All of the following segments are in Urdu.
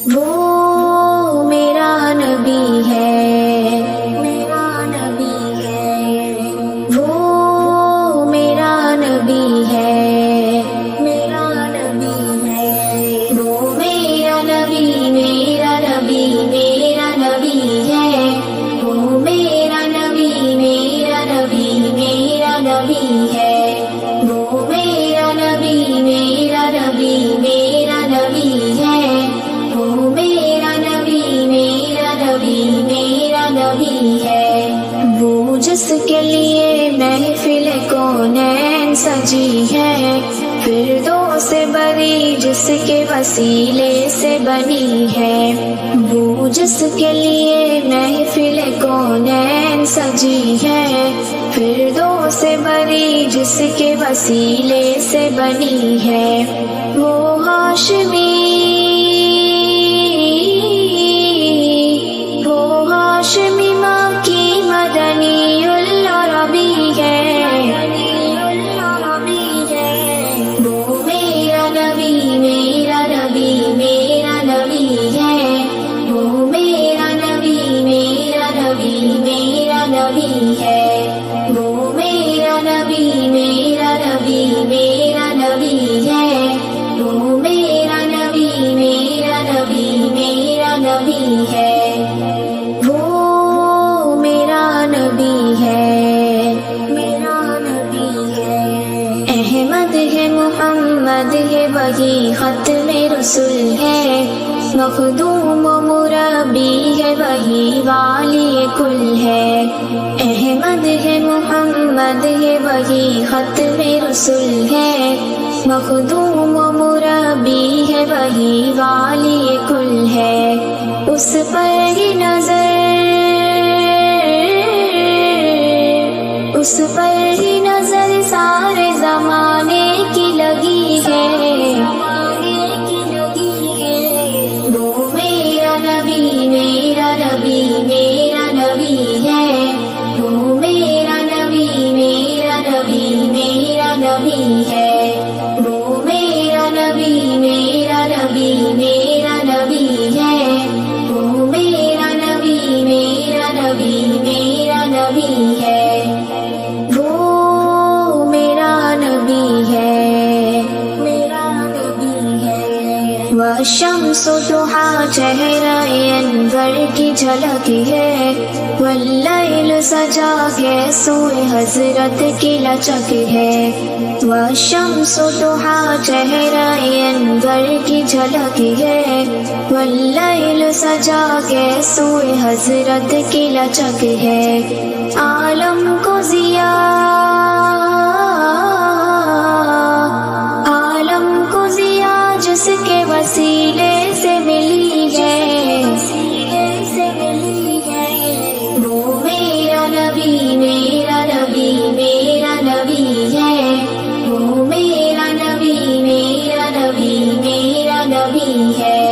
وہ میرا نبی ہے، میرا نبی ہے، وہ میرا نبی ہے، میرا نبی ہے، وہ میرا نبی، میرا نبی، میرا نبی ہے، وہ میرا نبی، میرا نبی، میرا نبی ہے، وہ میرا نبی، میرا نبی، میرا نبی ہے، وہ میرا نبی، میرا نبی، میرا نبی ہے، وہ جس کے لیے محفل کونین سجی ہے، فردوس سے بری جس کے وسیلے سے بنی ہے، وہ جس کے لیے محفل کونین سجی ہے، فردوس سے بری جس کے وسیلے سے بنی ہے، وہ ہاشمی، ہاشمی مکی مدنی العربی ہے، وہ میرا نبی، میرا نبی، میرا نبی ہے، وہ میرا نبی، میرا نبی، میرا نبی ہے، وہ میرا نبی، میرا نبی، میرا نبی ہے، وہ میرا نبی، میرا نبی، میرا نبی ہے، وہ میرا نبی ہے، میرا نبی ہے، احمد ہے، محمد ہے، وہی ختم رسول ہے، مخدوم و مربی ہے، وہی والی کل ہے، احمد ہے، محمد ہے، وہی ختم رسول ہے، مخدوم و مربی ہے، وہی والی کل ہے، اس پر ہی نظر، اس پر ہی نظر سارے زمانے کی لگی ہے، وہ میرا نبی، میرا نبی، میرا نبی ہے، وہ میرا نبی، میرا نبی، میرا نبی ہے، وہ میرا نبی، میرا نبی، میرا نبی ہے، وہ میرا نبی، میرا نبی، میرا نبی ہے، وہ میرا نبی ہے، میرا نبی ہے، والشمس ضحیٰ چہرہ انور کی جھلک ہے، واللیل سجا کے سوئے حضرت کی لچک ہے، والشمس ضحیٰ چہرہ انور کی جھلک ہے، واللیل سجا کے سوئے حضرت کی لچک ہے، عالم کو ضیا، عالم کو ضیا جس کے وسیلے سے ملی ہے، وہ میرا نبی، میرا نبی، میرا نبی ہے، وہ میرا نبی، میرا نبی، میرا نبی ہے،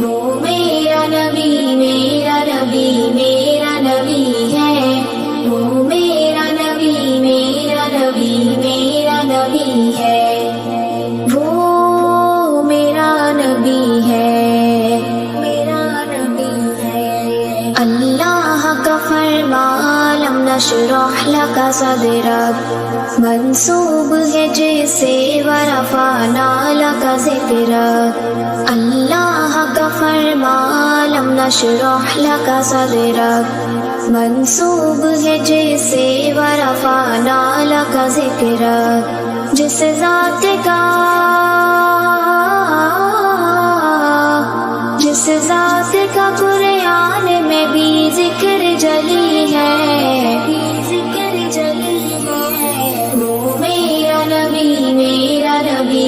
وہ میرا نبی، میرا نبی، میرا نبی ہے، وہ میرا نبی، میرا نبی، میرا نبی ہے، وہ میرا نبی ہے، میرا نبی ہے، اللہ کا فرمان لم نشرح لک صدرک منسوب ہے جیسے ورفعنا لک ذکرک، اللہ کا فرمان لم نشرح لک صدرک منسوب ہے جیسے ورفعنا لک ذکرک، جس ذات کا، جس ذات کا قرآن میں بھی ذکر جلی ہے، وہ میرا نبی، میرا نبی،